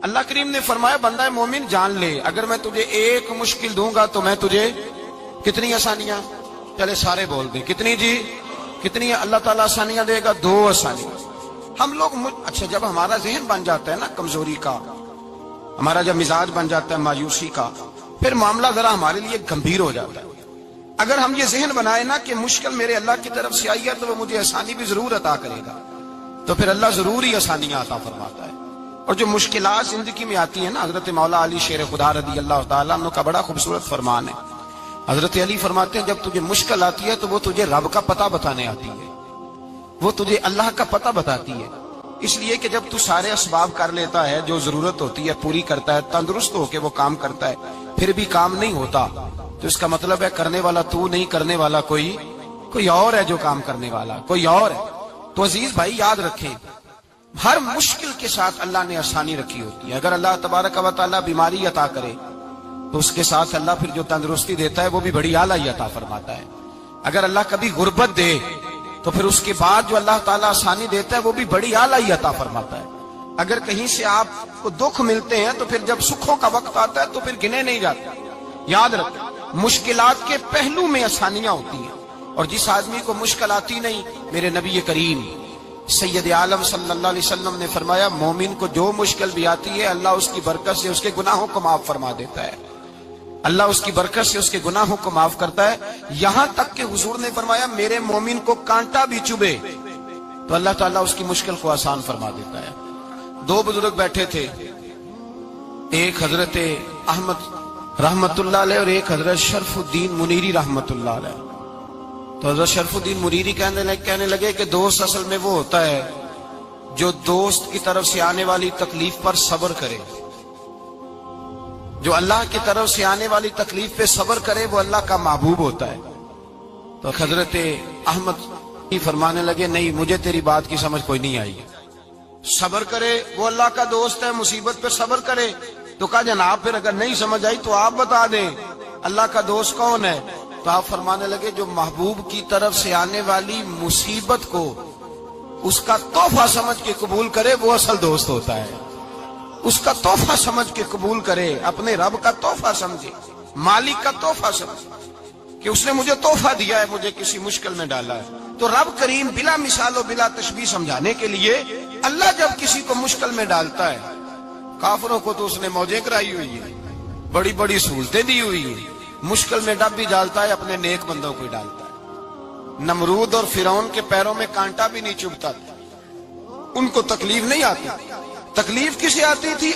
اللہ کریم نے فرمایا بندہ مومن جان لے اگر میں تجھے ایک مشکل دوں گا تو میں تجھے کتنی آسانیاں، چلے سارے بول دیں کتنی جی، کتنی اللہ تعالیٰ آسانیاں دے گا؟ 2 آسانیاں۔ ہم لوگ اچھا جب ہمارا ذہن بن جاتا ہے نا کمزوری کا، ہمارا جب مزاج بن جاتا ہے مایوسی کا، پھر معاملہ ذرا ہمارے لیے گمبھیر ہو جاتا ہے۔ اگر ہم یہ ذہن بنائے نا کہ مشکل میرے اللہ کی طرف سے آئی ہے تو وہ مجھے آسانی بھی ضرور عطا کرے گا، تو پھر اللہ ضرور ہی آسانیاں عطا فرماتا ہے۔ اور جو مشکلات زندگی میں آتی ہیں نا، حضرت مولا علی شیر خدا رضی اللہ تعالیٰ عنہ کا بڑا خوبصورت فرمان ہے۔ حضرت علی فرماتے ہیں جب تجھے مشکل آتی ہے تو وہ تجھے رب کا پتہ بتانے آتی ہے، وہ تجھے اللہ کا پتہ بتاتی ہے، اس لیے کہ جب تو سارے اسباب کر لیتا ہے، جو ضرورت ہوتی ہے پوری کرتا ہے، تندرست ہو کے وہ کام کرتا ہے، پھر بھی کام نہیں ہوتا، تو اس کا مطلب ہے کرنے والا تو نہیں، کرنے والا کوئی اور ہے جو کام کرنے والا، کوئی اور ہے۔ تو عزیز بھائی یاد رکھیں، ہر مشکل کے ساتھ اللہ نے آسانی رکھی ہوتی ہے۔ اگر اللہ تبارک و تعالیٰ بیماری عطا کرے تو اس کے ساتھ اللہ پھر جو تندرستی دیتا ہے وہ بھی بڑی اعلیٰ ہی عطا فرماتا ہے۔ اگر اللہ کبھی غربت دے تو پھر اس کے بعد جو اللہ تعالیٰ آسانی دیتا ہے وہ بھی بڑی اعلیٰ ہی عطا فرماتا ہے۔ اگر کہیں سے آپ کو دکھ ملتے ہیں تو پھر جب سکھوں کا وقت آتا ہے تو پھر گنے نہیں جاتے۔ یاد رکھیں مشکلات کے پہلو میں آسانیاں ہوتی ہیں، اور جس آدمی کو مشکل آتی نہیں، میرے نبی کریم سید عالم صلی اللہ علیہ وسلم نے فرمایا مومن کو جو مشکل بھی آتی ہے اللہ اس کی برکت سے اس کے گناہوں کو معاف فرما دیتا ہے، اللہ اس کی برکت سے اس کے گناہوں کو معاف کرتا ہے، یہاں تک کہ حضور نے فرمایا میرے مومن کو کانٹا بھی چبھے تو اللہ تعالیٰ اس کی مشکل کو آسان فرما دیتا ہے۔ 2 بزرگ بیٹھے تھے، ایک حضرت احمد رحمت اللہ علیہ اور ایک حضرت شرف الدین منیری رحمت اللہ علیہ۔ تو حضرت شرف الدین منیری کہنے لگے کہ دوست اصل میں وہ ہوتا ہے جو دوست کی طرف سے آنے والی تکلیف پر صبر کرے، جو اللہ کی طرف سے آنے والی تکلیف پہ صبر کرے وہ اللہ کا محبوب ہوتا ہے۔ تو حضرت احمد فرمانے لگے نہیں مجھے تیری بات کی سمجھ کوئی نہیں آئی، صبر کرے وہ اللہ کا دوست ہے، مصیبت پہ صبر کرے۔ تو کہا جناب پھر اگر نہیں سمجھ آئی تو آپ بتا دیں اللہ کا دوست کون ہے؟ تو آپ فرمانے لگے جو محبوب کی طرف سے آنے والی مصیبت کو اس کا تحفہ سمجھ کے قبول کرے وہ اصل دوست ہوتا ہے، اس کا تحفہ سمجھ کے قبول کرے، اپنے رب کا تحفہ سمجھے، مالک کا تحفہ سمجھے کہ اس نے مجھے تحفہ دیا ہے، مجھے کسی مشکل میں ڈالا ہے۔ تو رب کریم بلا مثال و بلا تشبیہ سمجھانے کے لیے اللہ جب کسی کو مشکل میں ڈالتا ہے، کافروں کو تو اس نے موجیں کرائی ہوئی ہے، بڑی بڑی سہولتیں دی ہوئی ہیں، مشکل میں ڈب بھی ڈالتا ہے، اپنے نیک بندوں کو ہی ڈالتا ہے۔ نمرود اور فرعون کے پیروں میں کانٹا بھی نہیں چبھتا تھا، ان کو تکلیف نہیں آتی، تکلیف کسے آتی تھی؟